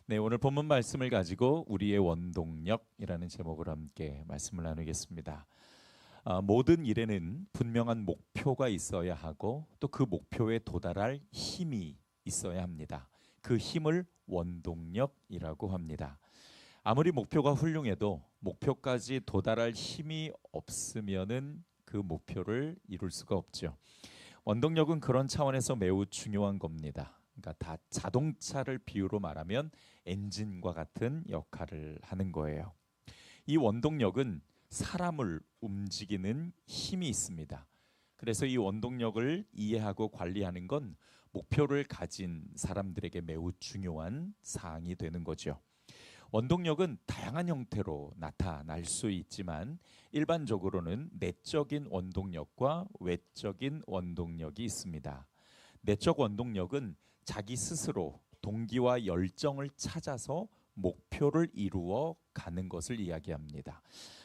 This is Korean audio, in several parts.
네, 오늘 본문 말씀을 가지고 우리의 원동력이라는 제목으로 함께 말씀을 나누겠습니다. 모든 일에는 분명한 목표가 있어야 하고 또 그 목표에 도달할 힘이 있어야 합니다. 그 힘을 원동력이라고 합니다. 아무리 목표가 훌륭해도 목표까지 도달할 힘이 없으면은 그 목표를 이룰 수가 없죠. 원동력은 그런 차원에서 매우 중요한 겁니다. 그러니까 다 자동차를 비유로 말하면 엔진과 같은 역할을 하는 거예요. 이 원동력은 사람을 움직이는 힘이 있습니다. 그래서 이 원동력을 이해하고 관리하는 건 목표를 가진 사람들에게 매우 중요한 사항이 되는 거죠. 원동력은 다양한 형태로 나타날 수 있지만 일반적으로는 내적인 원동력과 외적인 원동력이 있습니다. 내적 원동력은 자기 스스로 동기와 열정을 찾아서 목표를 이루어 가는 것을 이야기합니다.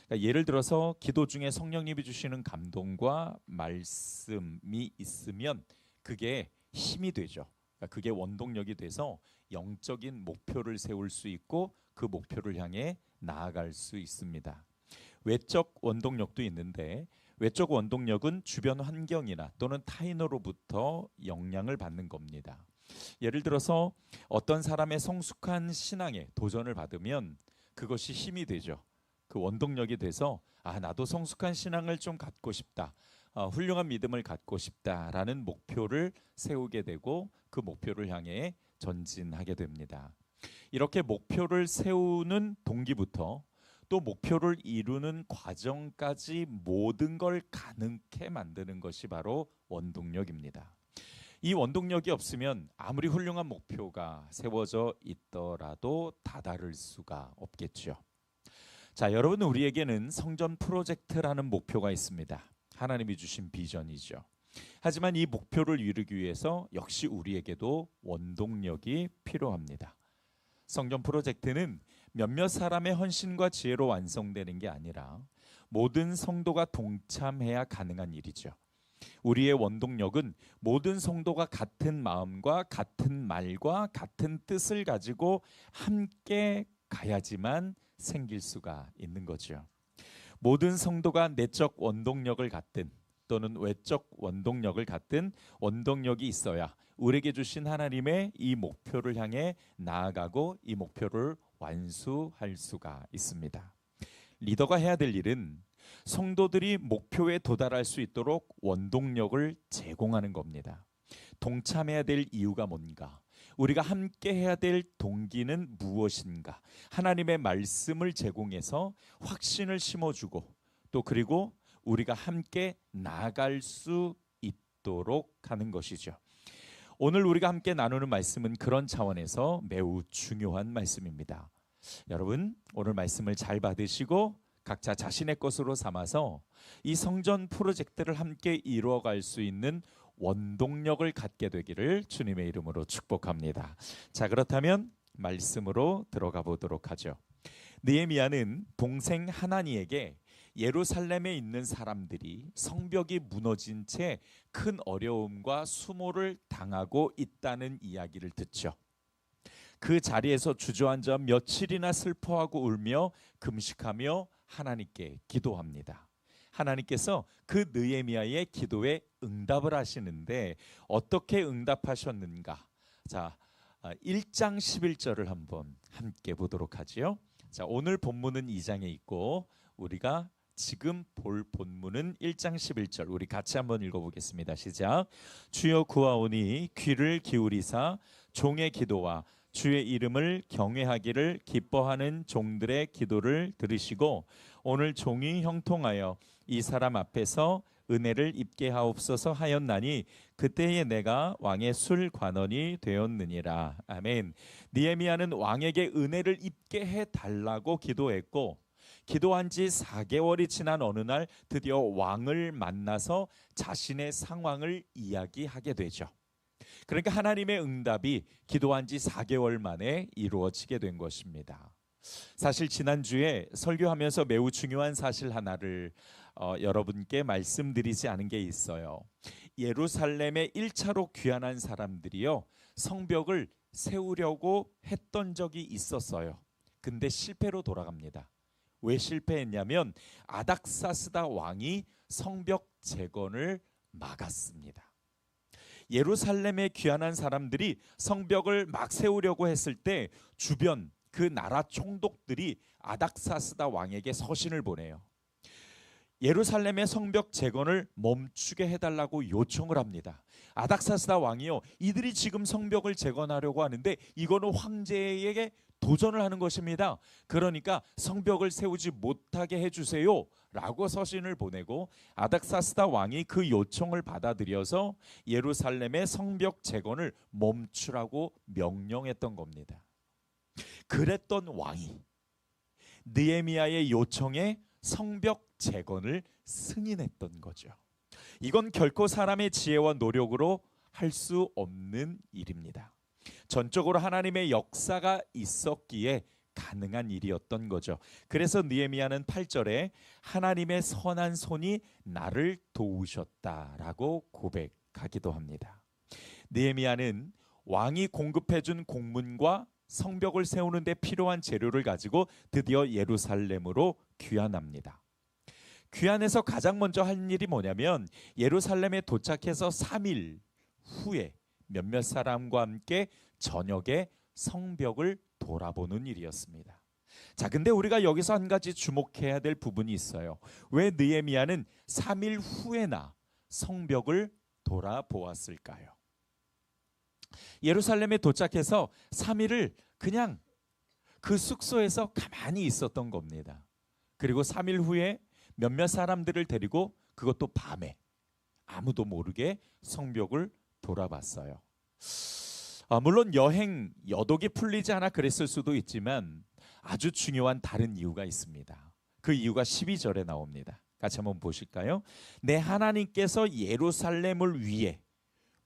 그러니까 예를 들어서 기도 중에 성령님이 주시는 감동과 말씀이 있으면 그게 힘이 되죠. 그러니까 그게 원동력이 돼서 영적인 목표를 세울 수 있고 그 목표를 향해 나아갈 수 있습니다. 외적 원동력도 있는데 외적 원동력은 주변 환경이나 또는 타인으로부터 영향을 받는 겁니다. 예를 들어서 어떤 사람의 성숙한 신앙에 도전을 받으면 그것이 힘이 되죠. 그 원동력이 돼서 나도 성숙한 신앙을 좀 갖고 싶다. 훌륭한 믿음을 갖고 싶다라는 목표를 세우게 되고 그 목표를 향해 전진하게 됩니다. 이렇게 목표를 세우는 동기부터 또 목표를 이루는 과정까지 모든 걸 가능케 만드는 것이 바로 원동력입니다. 이 원동력이 없으면 아무리 훌륭한 목표가 세워져 있더라도 다다를 수가 없겠죠. 자, 여러분, 우리에게는 성전 프로젝트라는 목표가 있습니다. 하나님이 주신 비전이죠. 하지만 이 목표를 이루기 위해서 역시 우리에게도 원동력이 필요합니다. 성전 프로젝트는 몇몇 사람의 헌신과 지혜로 완성되는 게 아니라 모든 성도가 동참해야 가능한 일이죠. 우리의 원동력은 모든 성도가 같은 마음과 같은 말과 같은 뜻을 가지고 함께 가야지만 생길 수가 있는 거죠. 모든 성도가 내적 원동력을 갖든 또는 외적 원동력을 갖든 원동력이 있어야 우리에게 주신 하나님의 이 목표를 향해 나아가고 이 목표를 완수할 수가 있습니다. 리더가 해야 될 일은 성도들이 목표에 도달할 수 있도록 원동력을 제공하는 겁니다. 동참해야 될 이유가 뭔가? 우리가 함께 해야 될 동기는 무엇인가? 하나님의 말씀을 제공해서 확신을 심어주고 또 그리고 우리가 함께 나아갈 수 있도록 하는 것이죠. 오늘 우리가 함께 나누는 말씀은 그런 차원에서 매우 중요한 말씀입니다. 여러분, 오늘 말씀을 잘 받으시고 각자 자신의 것으로 삼아서 이 성전 프로젝트를 함께 이루어갈 수 있는 원동력을 갖게 되기를 주님의 이름으로 축복합니다. 자, 그렇다면 말씀으로 들어가 보도록 하죠. 느헤미야는 동생 하나니에게 예루살렘에 있는 사람들이 성벽이 무너진 채 큰 어려움과 수모를 당하고 있다는 이야기를 듣죠. 그 자리에서 주저앉아 며칠이나 슬퍼하고 울며 금식하며 하나님께 기도합니다. 하나님께서 그 느헤미야의 기도에 응답을 하시는데 어떻게 응답하셨는가? 자, 1장 11절을 한번 함께 보도록 하지요. 자, 오늘 본문은 2장에 있고 우리가 지금 볼 본문은 1장 11절 우리 같이 한번 읽어보겠습니다. 시작. 주여 구하오니 귀를 기울이사 종의 기도와 주의 이름을 경외하기를 기뻐하는 종들의 기도를 들으시고 오늘 종이 형통하여 이 사람 앞에서 은혜를 입게 하옵소서 하였나니 그때에 내가 왕의 술관원이 되었느니라. 아멘. 느헤미야는 왕에게 은혜를 입게 해달라고 기도했고 기도한 지 4개월이 지난 어느 날 드디어 왕을 만나서 자신의 상황을 이야기하게 되죠. 그러니까 하나님의 응답이 기도한 지 4개월 만에 이루어지게 된 것입니다. 사실 지난주에 설교하면서 매우 중요한 사실 하나를 여러분께 말씀드리지 않은 게 있어요. 예루살렘에 1차로 귀환한 사람들이요, 성벽을 세우려고 했던 적이 있었어요. 근데 실패로 돌아갑니다. 왜 실패했냐면 아닥사스다 왕이 성벽 재건을 막았습니다. 예루살렘에 귀환한 사람들이 성벽을 막 세우려고 했을 때 주변 그 나라 총독들이 아닥사스다 왕에게 서신을 보내요. 예루살렘의 성벽 재건을 멈추게 해달라고 요청을 합니다. 아닥사스다 왕이요, 이들이 지금 성벽을 재건하려고 하는데 이거는 황제에게 도전을 하는 것입니다. 그러니까 성벽을 세우지 못하게 해주세요 라고 서신을 보내고, 아닥사스다 왕이 그 요청을 받아들여서 예루살렘의 성벽 재건을 멈추라고 명령했던 겁니다. 그랬던 왕이 느헤미야의 요청에 성벽 재건을 승인했던 거죠. 이건 결코 사람의 지혜와 노력으로 할 수 없는 일입니다. 전적으로 하나님의 역사가 있었기에 가능한 일이었던 거죠. 그래서 느헤미야는 8절에 하나님의 선한 손이 나를 도우셨다라고 고백하기도 합니다. 느헤미야는 왕이 공급해준 공문과 성벽을 세우는 데 필요한 재료를 가지고 드디어 예루살렘으로 귀환합니다. 귀환해서 가장 먼저 한 일이 뭐냐면 예루살렘에 도착해서 3일 후에 몇몇 사람과 함께 저녁에 성벽을 돌아보는 일이었습니다. 자, 근데 우리가 여기서 한 가지 주목해야 될 부분이 있어요. 왜 느헤미야는 3일 후에나 성벽을 돌아보았을까요? 예루살렘에 도착해서 3일을 그냥 그 숙소에서 가만히 있었던 겁니다. 그리고 3일 후에 몇몇 사람들을 데리고, 그것도 밤에 아무도 모르게 성벽을 돌아봤어요. 물론 여행 여독이 풀리지 않아 그랬을 수도 있지만 아주 중요한 다른 이유가 있습니다. 그 이유가 12절에 나옵니다. 같이 한번 보실까요? 내 하나님께서 예루살렘을 위해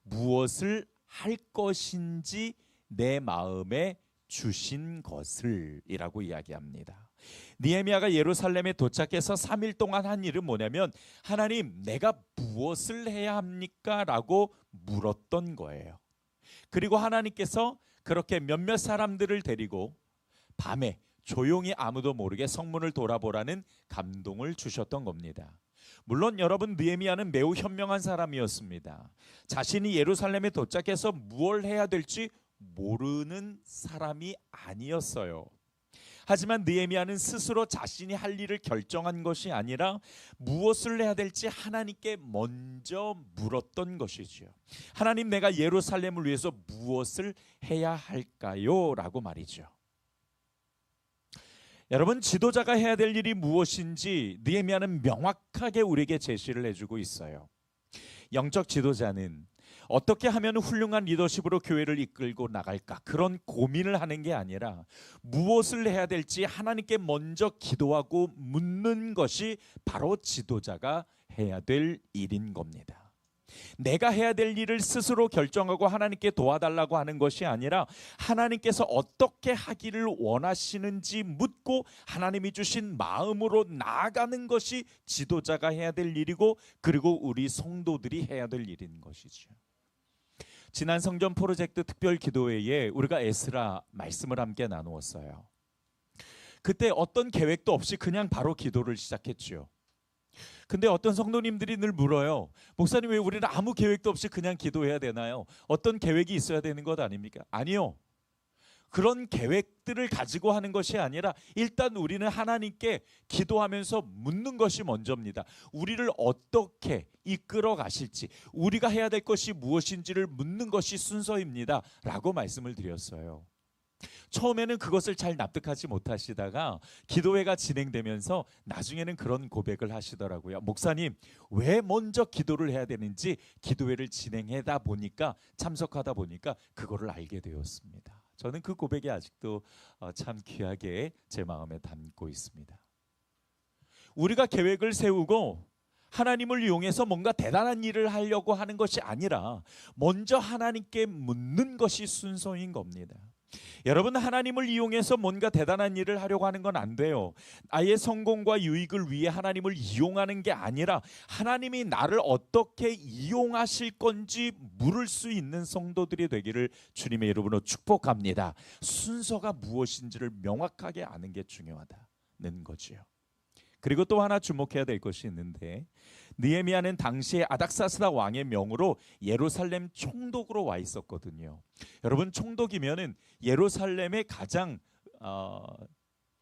무엇을 할 것인지 내 마음에 주신 것을 이라고 이야기합니다. 느헤미야가 예루살렘에 도착해서 3일 동안 한 일은 뭐냐면, 하나님, 내가 무엇을 해야 합니까? 라고 물었던 거예요. 그리고 하나님께서 그렇게 몇몇 사람들을 데리고 밤에 조용히 아무도 모르게 성문을 돌아보라는 감동을 주셨던 겁니다. 물론 여러분, 느헤미야는 매우 현명한 사람이었습니다. 자신이 예루살렘에 도착해서 무엇을 해야 될지 모르는 사람이 아니었어요. 하지만 느헤미야는 스스로 자신이 할 일을 결정한 것이 아니라 무엇을 해야 될지 하나님께 먼저 물었던 것이지요. 하나님, 내가 예루살렘을 위해서 무엇을 해야 할까요? 라고 말이죠. 여러분, 지도자가 해야 될 일이 무엇인지 느헤미야는 명확하게 우리에게 제시를 해주고 있어요. 영적 지도자는 어떻게 하면 훌륭한 리더십으로 교회를 이끌고 나갈까, 그런 고민을 하는 게 아니라 무엇을 해야 될지 하나님께 먼저 기도하고 묻는 것이 바로 지도자가 해야 될 일인 겁니다. 내가 해야 될 일을 스스로 결정하고 하나님께 도와달라고 하는 것이 아니라 하나님께서 어떻게 하기를 원하시는지 묻고 하나님이 주신 마음으로 나아가는 것이 지도자가 해야 될 일이고, 그리고 우리 성도들이 해야 될 일인 것이죠. 지난 성전 프로젝트 특별 기도회에 우리가 에스라 말씀을 함께 나누었어요. 그때 어떤 계획도 없이 그냥 바로 기도를 시작했죠. 근데 어떤 성도님들이 늘 물어요. 목사님, 왜 우리는 아무 계획도 없이 그냥 기도해야 되나요? 어떤 계획이 있어야 되는 것 아닙니까? 아니요. 그런 계획들을 가지고 하는 것이 아니라 일단 우리는 하나님께 기도하면서 묻는 것이 먼저입니다. 우리를 어떻게 이끌어 가실지, 우리가 해야 될 것이 무엇인지를 묻는 것이 순서입니다 라고 말씀을 드렸어요. 처음에는 그것을 잘 납득하지 못하시다가 기도회가 진행되면서 나중에는 그런 고백을 하시더라고요. 목사님, 왜 먼저 기도를 해야 되는지 기도회를 진행하다 보니까, 참석하다 보니까 그거를 알게 되었습니다. 저는 그 고백이 아직도 참 귀하게 제 마음에 담고 있습니다. 우리가 계획을 세우고 하나님을 이용해서 뭔가 대단한 일을 하려고 하는 것이 아니라 먼저 하나님께 묻는 것이 순서인 겁니다. 여러분, 하나님을 이용해서 뭔가 대단한 일을 하려고 하는 건 안 돼요. 나의 성공과 유익을 위해 하나님을 이용하는 게 아니라 하나님이 나를 어떻게 이용하실 건지 물을 수 있는 성도들이 되기를 주님의 이름으로 축복합니다. 순서가 무엇인지를 명확하게 아는 게 중요하다는 거지요. 그리고 또 하나 주목해야 될 것이 있는데, 느헤미야는 당시에 아닥사스다 왕의 명으로 예루살렘 총독으로 와 있었거든요. 여러분, 총독이면은 예루살렘의 가장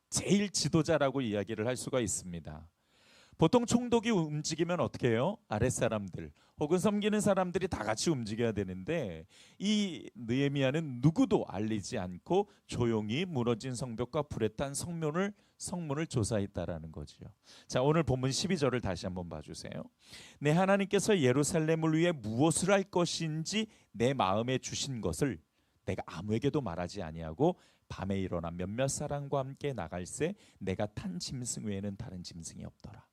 제일 지도자라고 이야기를 할 수가 있습니다. 보통 총독이 움직이면 어떻게 해요? 아랫사람들 혹은 섬기는 사람들이 다 같이 움직여야 되는데, 이 느헤미야는 누구도 알리지 않고 조용히 무너진 성벽과 불에 탄 성문을 조사했다라는 거지요. 자, 오늘 본문 12절을 다시 한번 봐주세요. 내 하나님께서 예루살렘을 위해 무엇을 할 것인지 내 마음에 주신 것을 내가 아무에게도 말하지 아니하고 밤에 일어나 몇몇 사람과 함께 나갈새 내가 탄 짐승 외에는 다른 짐승이 없더라.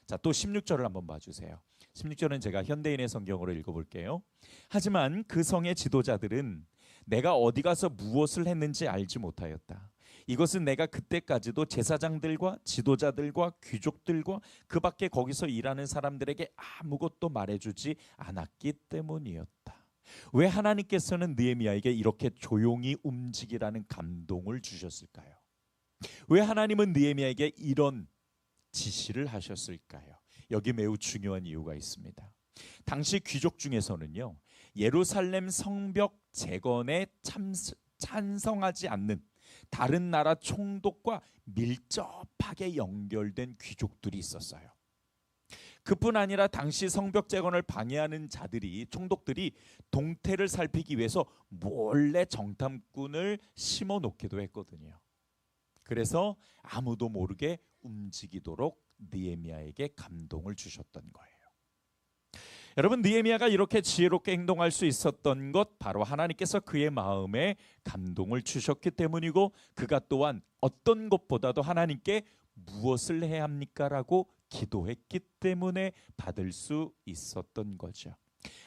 자, 또 16절을 한번 봐주세요. 16절은 제가 현대인의 성경으로 읽어볼게요. 하지만 그 성의 지도자들은 내가 어디 가서 무엇을 했는지 알지 못하였다. 이것은 내가 그때까지도 제사장들과 지도자들과 귀족들과 그 밖에 거기서 일하는 사람들에게 아무것도 말해주지 않았기 때문이었다. 왜 하나님께서는 느헤미야에게 이렇게 조용히 움직이라는 감동을 주셨을까요? 왜 하나님은 느헤미야에게 이런 지시를 하셨을까요? 여기 매우 중요한 이유가 있습니다. 당시 귀족 중에서는요, 예루살렘 성벽 재건에 찬성하지 않는 다른 나라 총독과 밀접하게 연결된 귀족들이 있었어요. 그뿐 아니라 당시 성벽 재건을 방해하는 총독들이 동태를 살피기 위해서 몰래 정탐꾼을 심어 놓기도 했거든요. 그래서 아무도 모르게 움직이도록 느헤미야에게 감동을 주셨던 거예요. 여러분, 느헤미야가 이렇게 지혜롭게 행동할 수 있었던 것, 바로 하나님께서 그의 마음에 감동을 주셨기 때문이고, 그가 또한 어떤 것보다도 하나님께 무엇을 해야 합니까? 라고 기도했기 때문에 받을 수 있었던 거죠.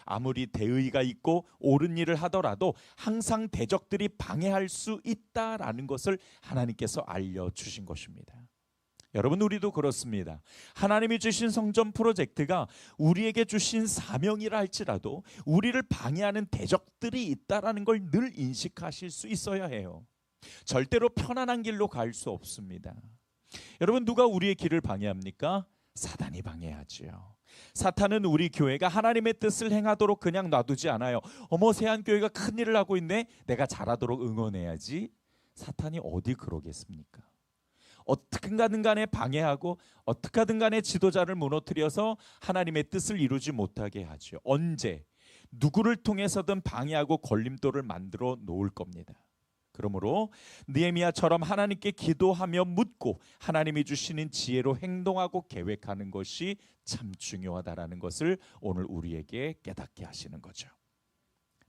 아무리 대의가 있고 옳은 일을 하더라도 항상 대적들이 방해할 수 있다라는 것을 하나님께서 알려주신 것입니다. 여러분, 우리도 그렇습니다. 하나님이 주신 성전 프로젝트가 우리에게 주신 사명이라 할지라도 우리를 방해하는 대적들이 있다라는 걸 늘 인식하실 수 있어야 해요. 절대로 편안한 길로 갈 수 없습니다. 여러분, 누가 우리의 길을 방해합니까? 사단이 방해하지요. 사탄은 우리 교회가 하나님의 뜻을 행하도록 그냥 놔두지 않아요. 어머, 세안교회가 큰일을 하고 있네, 내가 잘하도록 응원해야지. 사탄이 어디 그러겠습니까? 어떻게든 간에 방해하고 어떻게든 간에 지도자를 무너뜨려서 하나님의 뜻을 이루지 못하게 하죠. 언제 누구를 통해서든 방해하고 걸림돌을 만들어 놓을 겁니다. 그러므로 느헤미야처럼 하나님께 기도하며 묻고 하나님이 주시는 지혜로 행동하고 계획하는 것이 참 중요하다라는 것을 오늘 우리에게 깨닫게 하시는 거죠.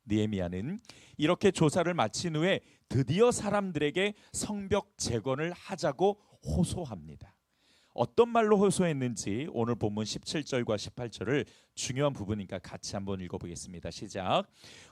느헤미야는 이렇게 조사를 마친 후에 드디어 사람들에게 성벽 재건을 하자고 호소합니다. 어떤 말로 호소했는지 오늘 본문 17절과 18절을 중요한 부분이니까 같이 한번 읽어보겠습니다. 시작.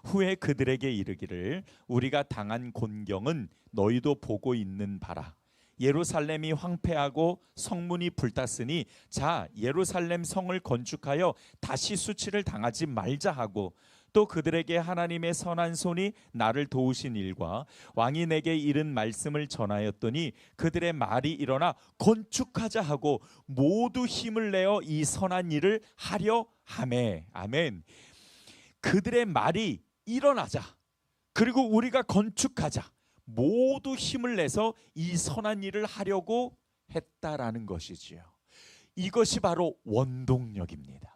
후에 그들에게 이르기를 우리가 당한 곤경은 너희도 보고 있는 바라. 예루살렘이 황폐하고 성문이 불탔으니 자, 예루살렘 성을 건축하여 다시 수치를 당하지 말자 하고, 또 그들에게 하나님의 선한 손이 나를 도우신 일과 왕이 내게 이른 말씀을 전하였더니 그들의 말이 일어나 건축하자 하고 모두 힘을 내어 이 선한 일을 하려 하매. 아멘. 그들의 말이 일어나자, 그리고 우리가 건축하자, 모두 힘을 내서 이 선한 일을 하려고 했다라는 것이지요. 이것이 바로 원동력입니다.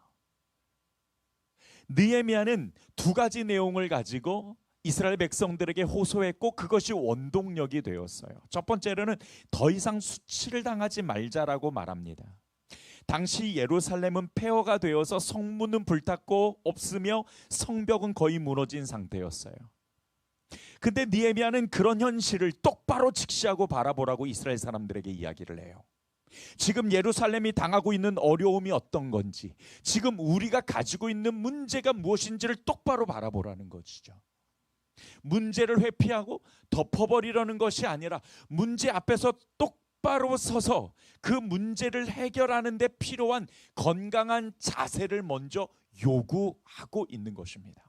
느헤미야는 두 가지 내용을 가지고 이스라엘 백성들에게 호소했고, 그것이 원동력이 되었어요. 첫 번째로는 더 이상 수치를 당하지 말자라고 말합니다. 당시 예루살렘은 폐허가 되어서 성문은 불탔고 없으며 성벽은 거의 무너진 상태였어요. 근데 느헤미야는 그런 현실을 똑바로 직시하고 바라보라고 이스라엘 사람들에게 이야기를 해요. 지금 예루살렘이 당하고 있는 어려움이 어떤 건지, 지금 우리가 가지고 있는 문제가 무엇인지를 똑바로 바라보라는 것이죠. 문제를 회피하고 덮어버리려는 것이 아니라 문제 앞에서 똑바로 서서 그 문제를 해결하는 데 필요한 건강한 자세를 먼저 요구하고 있는 것입니다.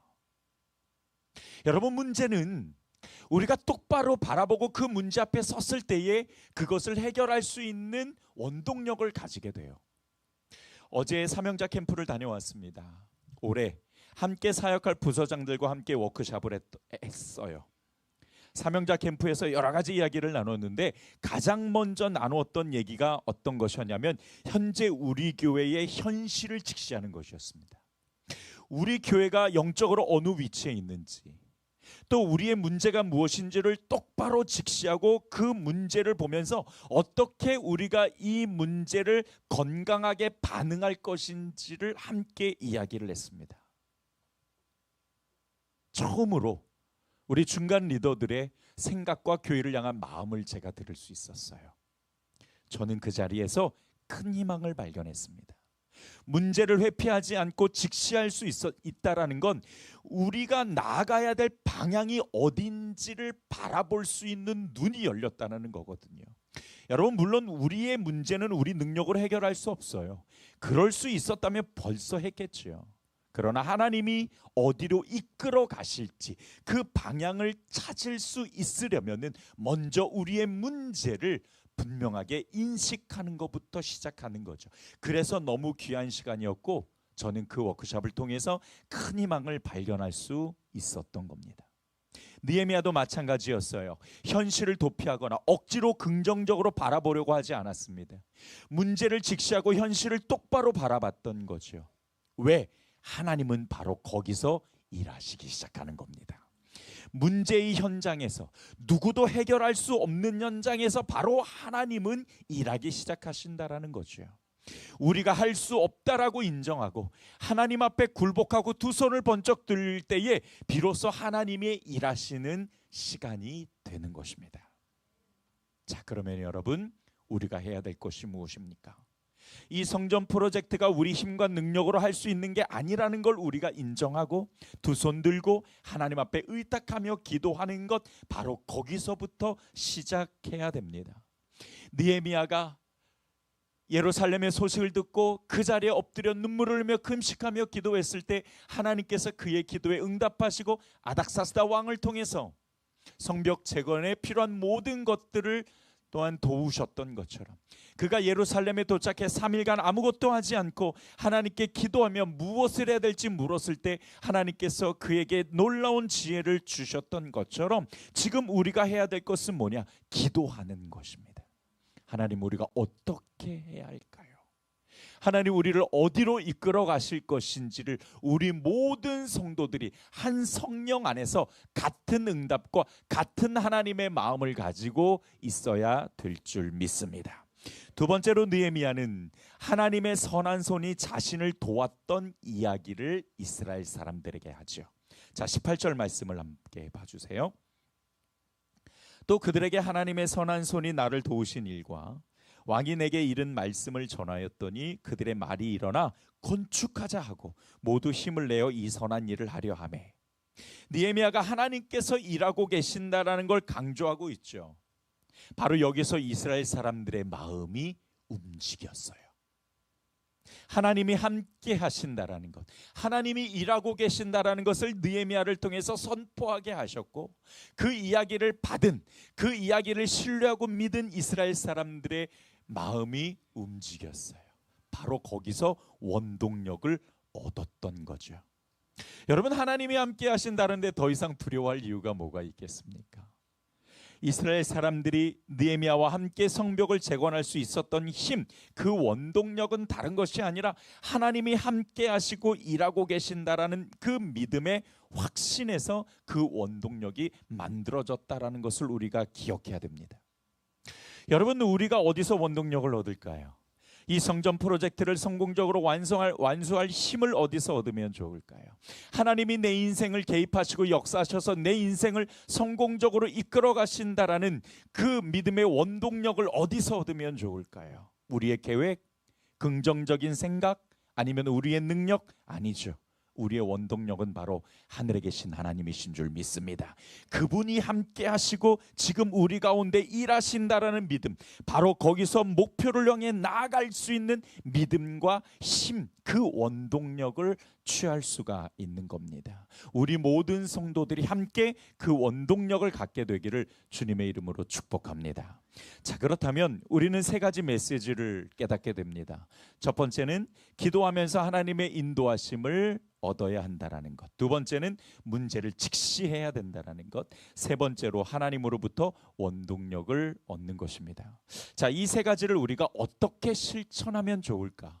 여러분, 문제는 우리가 똑바로 바라보고 그 문제 앞에 섰을 때에 그것을 해결할 수 있는 원동력을 가지게 돼요. 어제 사명자 캠프를 다녀왔습니다. 올해 함께 사역할 부서장들과 함께 워크숍을 했어요. 사명자 캠프에서 여러 가지 이야기를 나눴는데 가장 먼저 나누었던 얘기가 어떤 것이었냐면 현재 우리 교회의 현실을 직시하는 것이었습니다. 우리 교회가 영적으로 어느 위치에 있는지, 또 우리의 문제가 무엇인지를 똑바로 직시하고 그 문제를 보면서 어떻게 우리가 이 문제를 건강하게 반응할 것인지를 함께 이야기를 했습니다. 처음으로 우리 중간 리더들의 생각과 교회를 향한 마음을 제가 들을 수 있었어요. 저는 그 자리에서 큰 희망을 발견했습니다. 문제를 회피하지 않고 직시할 수 있다라는 건 우리가 나아가야 될 방향이 어딘지를 바라볼 수 있는 눈이 열렸다는 거거든요. 여러분, 물론 우리의 문제는 우리 능력으로 해결할 수 없어요. 그럴 수 있었다면 벌써 했겠죠. 그러나 하나님이 어디로 이끌어 가실지 그 방향을 찾을 수 있으려면은 먼저 우리의 문제를 분명하게 인식하는 것부터 시작하는 거죠. 그래서 너무 귀한 시간이었고 저는 그 워크숍을 통해서 큰 희망을 발견할 수 있었던 겁니다. 느헤미야도 마찬가지였어요. 현실을 도피하거나 억지로 긍정적으로 바라보려고 하지 않았습니다. 문제를 직시하고 현실을 똑바로 바라봤던 거죠. 왜? 하나님은 바로 거기서 일하시기 시작하는 겁니다. 문제의 현장에서, 누구도 해결할 수 없는 현장에서 바로 하나님은 일하기 시작하신다라는 거죠. 우리가 할 수 없다라고 인정하고 하나님 앞에 굴복하고 두 손을 번쩍 들 때에 비로소 하나님의 일하시는 시간이 되는 것입니다. 자, 그러면 여러분, 우리가 해야 될 것이 무엇입니까? 이 성전 프로젝트가 우리 힘과 능력으로 할 수 있는 게 아니라는 걸 우리가 인정하고 두 손 들고 하나님 앞에 의탁하며 기도하는 것, 바로 거기서부터 시작해야 됩니다. 느헤미야가 예루살렘의 소식을 듣고 그 자리에 엎드려 눈물을 흘리며 금식하며 기도했을 때 하나님께서 그의 기도에 응답하시고 아닥사스다 왕을 통해서 성벽 재건에 필요한 모든 것들을 또한 도우셨던 것처럼 그가 예루살렘에 도착해 3일간 아무것도 하지 않고 하나님께 기도하며 무엇을 해야 될지 물었을 때 하나님께서 그에게 놀라운 지혜를 주셨던 것처럼 지금 우리가 해야 될 것은 뭐냐? 기도하는 것입니다. 하나님, 우리가 어떻게 해야 할까요? 하나님, 우리를 어디로 이끌어 가실 것인지를 우리 모든 성도들이 한 성령 안에서 같은 응답과 같은 하나님의 마음을 가지고 있어야 될 줄 믿습니다. 두 번째로 느헤미야는 하나님의 선한 손이 자신을 도왔던 이야기를 이스라엘 사람들에게 하죠. 자, 18절 말씀을 함께 봐주세요. 또 그들에게 하나님의 선한 손이 나를 도우신 일과 왕이 내게 이른 말씀을 전하였더니 그들의 말이 일어나 건축하자 하고 모두 힘을 내어 이 선한 일을 하려 하매. 느헤미야가 하나님께서 일하고 계신다라는 걸 강조하고 있죠. 바로 여기서 이스라엘 사람들의 마음이 움직였어요. 하나님이 함께 하신다라는 것, 하나님이 일하고 계신다라는 것을 느헤미야를 통해서 선포하게 하셨고 그 이야기를 받은, 그 이야기를 신뢰하고 믿은 이스라엘 사람들의 마음이 움직였어요. 바로 거기서 원동력을 얻었던 거죠. 여러분, 하나님이 함께 하신다는데 더 이상 두려워할 이유가 뭐가 있겠습니까? 이스라엘 사람들이 느헤미야와 함께 성벽을 재건할 수 있었던 힘, 그 원동력은 다른 것이 아니라 하나님이 함께 하시고 일하고 계신다라는 그 믿음의 확신에서 그 원동력이 만들어졌다라는 것을 우리가 기억해야 됩니다. 여러분, 우리가 어디서 원동력을 얻을까요? 이 성전 프로젝트를 성공적으로 완수할 힘을 어디서 얻으면 좋을까요? 하나님이 내 인생을 개입하시고 역사하셔서 내 인생을 성공적으로 이끌어 가신다라는 그 믿음의 원동력을 어디서 얻으면 좋을까요? 우리의 계획, 긍정적인 생각, 아니면 우리의 능력? 아니죠. 우리의 원동력은 바로 하늘에 계신 하나님이신 줄 믿습니다. 그분이 함께 하시고 지금 우리 가운데 일하신다라는 믿음, 바로 거기서 목표를 향해 나아갈 수 있는 믿음과 힘, 그 원동력을 취할 수가 있는 겁니다. 우리 모든 성도들이 함께 그 원동력을 갖게 되기를 주님의 이름으로 축복합니다. 자, 그렇다면 우리는 세 가지 메시지를 깨닫게 됩니다. 첫 번째는 기도하면서 하나님의 인도하심을 얻어야 한다라는 것. 두 번째는 문제를 직시해야 된다라는 것. 세 번째로 하나님으로부터 원동력을 얻는 것입니다. 자, 이 세 가지를 우리가 어떻게 실천하면 좋을까?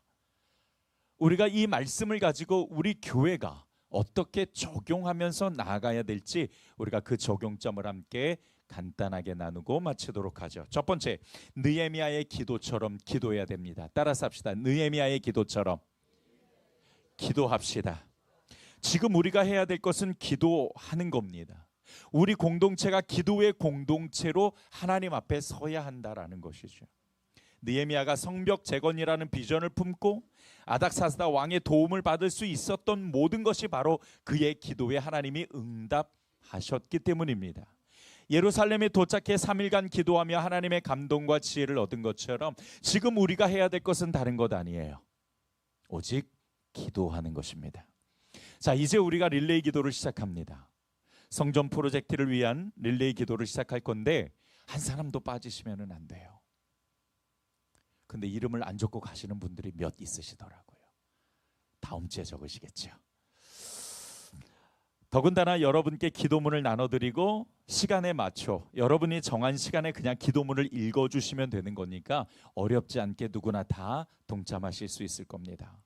우리가 이 말씀을 가지고 우리 교회가 어떻게 적용하면서 나아가야 될지 우리가 그 적용점을 함께 간단하게 나누고 마치도록 하죠. 첫 번째, 느헤미야의 기도처럼 기도해야 됩니다. 따라서 합시다. 느헤미야의 기도처럼 기도합시다. 지금 우리가 해야 될 것은 기도하는 겁니다. 우리 공동체가 기도의 공동체로 하나님 앞에 서야 한다라는 것이죠. 느헤미야가 성벽 재건이라는 비전을 품고 아닥사스다 왕의 도움을 받을 수 있었던 모든 것이 바로 그의 기도에 하나님이 응답하셨기 때문입니다. 예루살렘에 도착해 3일간 기도하며 하나님의 감동과 지혜를 얻은 것처럼 지금 우리가 해야 될 것은 다른 것 아니에요. 오직 기도하는 것입니다. 자, 이제 우리가 릴레이 기도를 시작합니다. 성전 프로젝트를 위한 릴레이 기도를 시작할 건데 한 사람도 빠지시면 안 돼요. 근데 이름을 안 적고 가시는 분들이 몇 있으시더라고요. 다음 주에 적으시겠죠. 더군다나 여러분께 기도문을 나눠드리고 시간에 맞춰 여러분이 정한 시간에 그냥 기도문을 읽어주시면 되는 거니까 어렵지 않게 누구나 다 동참하실 수 있을 겁니다.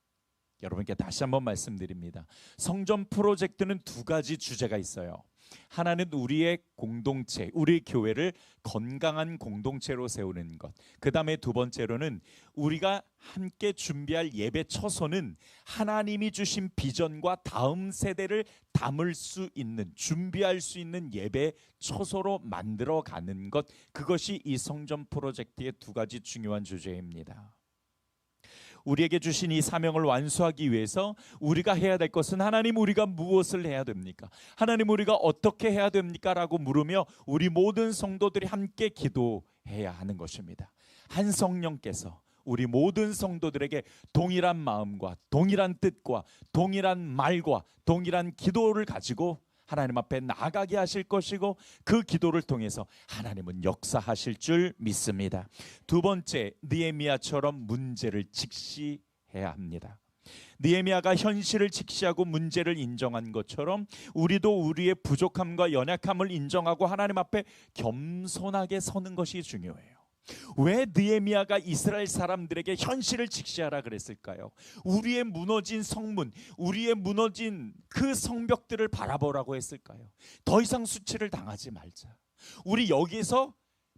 여러분께 다시 한번 말씀드립니다. 성전 프로젝트는 두 가지 주제가 있어요. 하나는 우리의 공동체, 우리 교회를 건강한 공동체로 세우는 것. 그 다음에 두 번째로는 우리가 함께 준비할 예배 처소는 하나님이 주신 비전과 다음 세대를 담을 수 있는, 준비할 수 있는 예배 처소로 만들어가는 것. 그것이 이 성전 프로젝트의 두 가지 중요한 주제입니다. 우리에게 주신 이 사명을 완수하기 위해서 우리가 해야 될 것은 하나님 우리가 무엇을 해야 됩니까? 하나님 우리가 어떻게 해야 됩니까? 라고 물으며 우리 모든 성도들이 함께 기도해야 하는 것입니다. 한 성령께서 우리 모든 성도들에게 동일한 마음과 동일한 뜻과 동일한 말과 동일한 기도를 가지고 하나님 앞에 나아가게 하실 것이고 그 기도를 통해서 하나님은 역사하실 줄 믿습니다. 두 번째, 느헤미야처럼 문제를 직시해야 합니다. 느헤미야가 현실을 직시하고 문제를 인정한 것처럼 우리도 우리의 부족함과 연약함을 인정하고 하나님 앞에 겸손하게 서는 것이 중요해요. 왜 느헤미야가 이스라엘 사람들에게 현실을 직시하라 그랬을까요? 우리의 무너진 성문, 우리의 무너진 그 성벽들을 바라보라고 했을까요? 더 이상 수치를 당하지 말자. 우리 여기서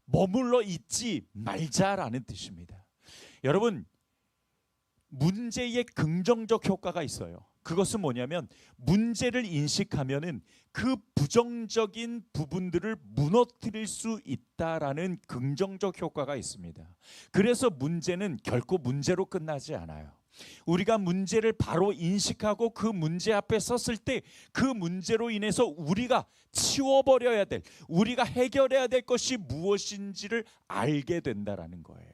머물러 있지 말자라는 뜻입니다. 여러분, 문제의 긍정적 효과가 있어요. 그것은 뭐냐면 문제를 인식하면은 그 부정적인 부분들을 무너뜨릴 수 있다라는 긍정적 효과가 있습니다. 그래서 문제는 결코 문제로 끝나지 않아요. 우리가 문제를 바로 인식하고 그 문제 앞에 섰을 때 그 문제로 인해서 우리가 치워버려야 될, 우리가 해결해야 될 것이 무엇인지를 알게 된다라는 거예요.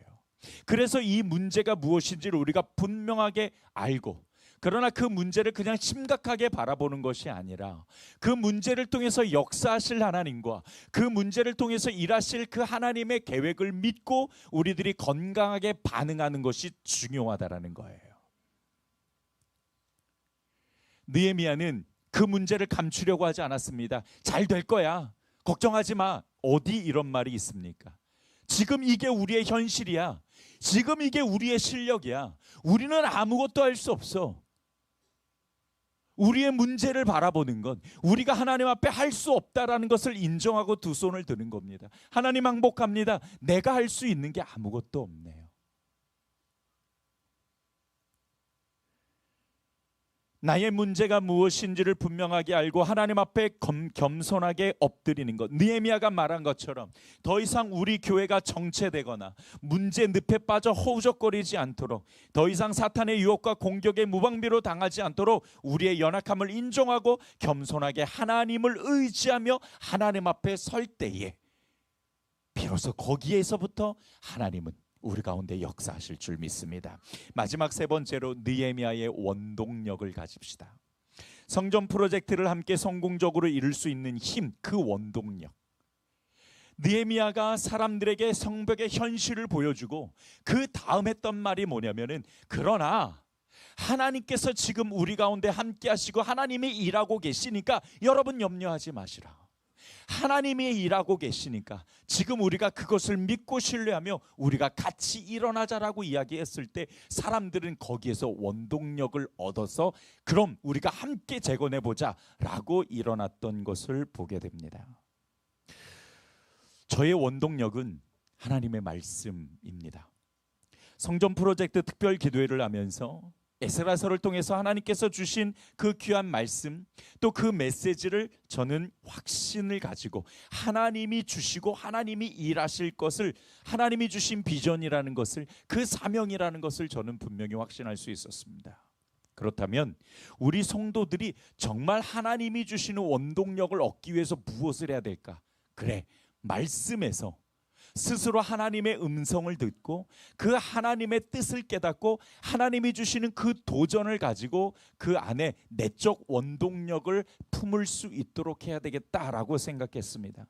그래서 이 문제가 무엇인지를 우리가 분명하게 알고, 그러나 그 문제를 그냥 심각하게 바라보는 것이 아니라 그 문제를 통해서 역사하실 하나님과 그 문제를 통해서 일하실 그 하나님의 계획을 믿고 우리들이 건강하게 반응하는 것이 중요하다라는 거예요. 느헤미야는 그 문제를 감추려고 하지 않았습니다. 잘 될 거야. 걱정하지 마. 어디 이런 말이 있습니까? 지금 이게 우리의 현실이야. 지금 이게 우리의 실력이야. 우리는 아무것도 할 수 없어. 우리의 문제를 바라보는 건 우리가 하나님 앞에 할 수 없다라는 것을 인정하고 두 손을 드는 겁니다. 하나님 항복합니다. 내가 할 수 있는 게 아무것도 없네요. 나의 문제가 무엇인지를 분명하게 알고 하나님 앞에 겸손하게 엎드리는 것. 느헤미야가 말한 것처럼 더 이상 우리 교회가 정체되거나 문제 늪에 빠져 허우적거리지 않도록, 더 이상 사탄의 유혹과 공격의 무방비로 당하지 않도록 우리의 연약함을 인정하고 겸손하게 하나님을 의지하며 하나님 앞에 설 때에 비로소 거기에서부터 하나님은 우리 가운데 역사하실 줄 믿습니다. 마지막 세 번째로 느헤미야의 원동력을 가집시다. 성전 프로젝트를 함께 성공적으로 이룰 수 있는 힘, 그 원동력. 느헤미야가 사람들에게 성벽의 현실을 보여주고 그 다음 했던 말이 뭐냐면은, 그러나 하나님께서 지금 우리 가운데 함께 하시고 하나님이 일하고 계시니까 여러분 염려하지 마시라. 하나님이 일하고 계시니까 지금 우리가 그것을 믿고 신뢰하며 우리가 같이 일어나자라고 이야기했을 때 사람들은 거기에서 원동력을 얻어서 그럼 우리가 함께 재건해보자 라고 일어났던 것을 보게 됩니다. 저의 원동력은 하나님의 말씀입니다. 성전 프로젝트 특별 기도회를 하면서 에스라서를 통해서 하나님께서 주신 그 귀한 말씀, 또 그 메시지를 저는 확신을 가지고 하나님이 주시고 하나님이 일하실 것을, 하나님이 주신 비전이라는 것을, 그 사명이라는 것을 저는 분명히 확신할 수 있었습니다. 그렇다면 우리 성도들이 정말 하나님이 주시는 원동력을 얻기 위해서 무엇을 해야 될까? 그래, 말씀에서 스스로 하나님의 음성을 듣고 그 하나님의 뜻을 깨닫고 하나님이 주시는 그 도전을 가지고 그 안에 내적 원동력을 품을 수 있도록 해야 되겠다라고 생각했습니다.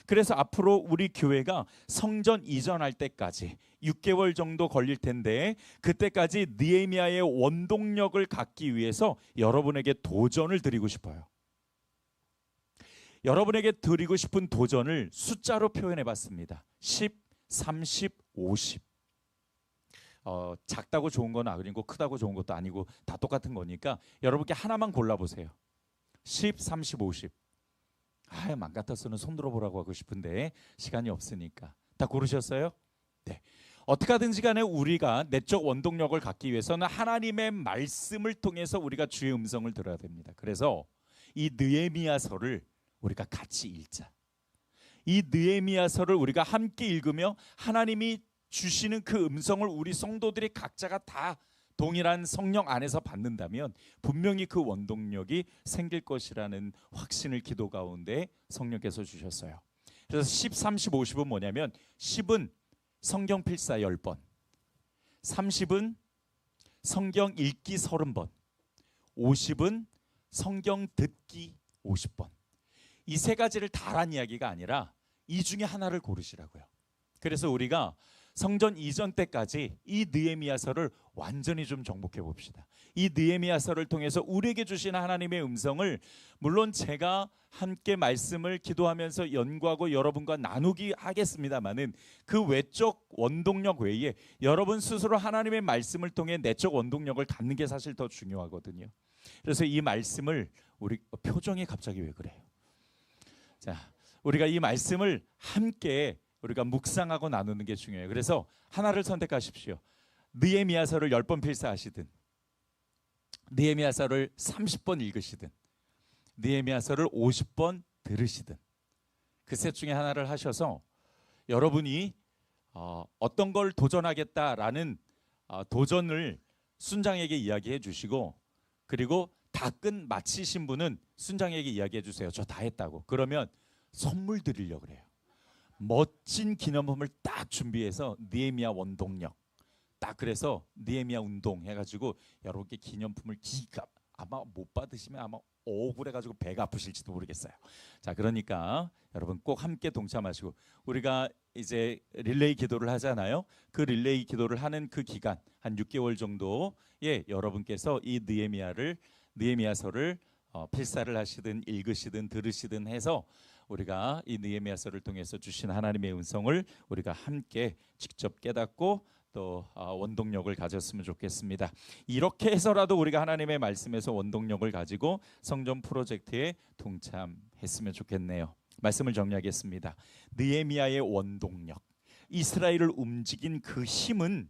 그래서 앞으로 우리 교회가 성전 이전할 때까지 6개월 정도 걸릴 텐데, 그때까지 느헤미야의 원동력을 갖기 위해서 여러분에게 도전을 드리고 싶어요. 여러분에게 드리고 싶은 도전을 숫자로 표현해 봤습니다. 10, 30, 50. 작다고 좋은 건 아니고 크다고 좋은 것도 아니고 다 똑같은 거니까 여러분께 하나만 골라보세요. 10, 30, 50. 맘 같아서는 손 들어보라고 하고 싶은데 시간이 없으니까. 다 고르셨어요? 네. 어떻게 하든지 간에 우리가 내적 원동력을 갖기 위해서는 하나님의 말씀을 통해서 우리가 주의 음성을 들어야 됩니다. 그래서 이 느헤미야서를 우리가 같이 읽자. 이 느헤미야서를 우리가 함께 읽으며 하나님이 주시는 그 음성을 우리 성도들이 각자가 다 동일한 성령 안에서 받는다면 분명히 그 원동력이 생길 것이라는 확신을 기도 가운데 성령께서 주셨어요. 그래서 10, 30, 50은 뭐냐면 10은 성경 필사 10번, 30은 성경 읽기 30번, 50은 성경 듣기 50번. 이 세 가지를 다란 이야기가 아니라 이 중에 하나를 고르시라고요. 그래서 우리가 성전 이전 때까지 이 느헤미야서를 완전히 좀 정복해 봅시다. 이 느헤미야서를 통해서 우리에게 주신 하나님의 음성을, 물론 제가 함께 말씀을 기도하면서 연구하고 여러분과 나누기 하겠습니다마는 그 외적 원동력 외에 여러분 스스로 하나님의 말씀을 통해 내적 원동력을 갖는 게 사실 더 중요하거든요. 그래서 이 말씀을 우리 표정이 갑자기 왜 그래요? 자, 우리가 이 말씀을 함께 우리가 묵상하고 나누는 게 중요해요. 그래서 하나를 선택하십시오. 느헤미야서를 10번 필사하시든, 느헤미야서를 30번 읽으시든, 느헤미야서를 50번 들으시든, 그 셋 중에 하나를 하셔서 여러분이 어떤 걸 도전하겠다라는 도전을 순장에게 이야기해 주시고, 그리고 다 마치신 분은 순장에게 이야기해 주세요. 저 다 했다고. 그러면 선물 드리려고 그래요. 멋진 기념품을 딱 준비해서 느헤미야 원동력, 딱 그래서 느헤미야 운동 해가지고 여러분께 기념품을 아마 못 받으시면 아마 억울해가지고 배가 아프실지도 모르겠어요. 자, 그러니까 여러분 꼭 함께 동참하시고, 우리가 이제 릴레이 기도를 하잖아요. 그 릴레이 기도를 하는 그 기간 한 6개월 정도에 여러분께서 이 느헤미야서를 필사를 하시든 읽으시든 들으시든 해서 우리가 이 느헤미야서를 통해서 주신 하나님의 음성을 우리가 함께 직접 깨닫고 또 원동력을 가졌으면 좋겠습니다. 이렇게 해서라도 우리가 하나님의 말씀에서 원동력을 가지고 성전 프로젝트에 동참했으면 좋겠네요. 말씀을 정리하겠습니다. 느헤미야의 원동력, 이스라엘을 움직인 그 힘은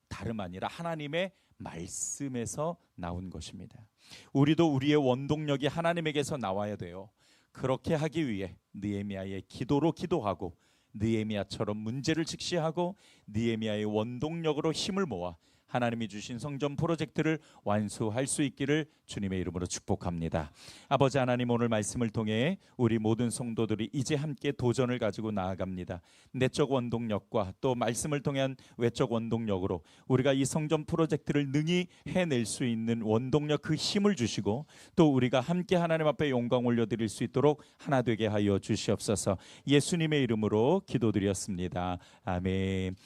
다름 아니라 하나님의 말씀에서 나온 것입니다. 우리도 우리의 원동력이 하나님에게서 나와야 돼요. 그렇게 하기 위해 느헤미야의 기도로 기도하고 느헤미야처럼 문제를 직시하고 느헤미야의 원동력으로 힘을 모아 하나님이 주신 성전 프로젝트를 완수할 수 있기를 주님의 이름으로 축복합니다. 아버지 하나님, 오늘 말씀을 통해 우리 모든 성도들이 이제 함께 도전을 가지고 나아갑니다. 내적 원동력과 또 말씀을 통한 외적 원동력으로 우리가 이 성전 프로젝트를 능히 해낼 수 있는 원동력, 그 힘을 주시고 또 우리가 함께 하나님 앞에 영광 올려드릴 수 있도록 하나 되게 하여 주시옵소서. 예수님의 이름으로 기도드렸습니다. 아멘.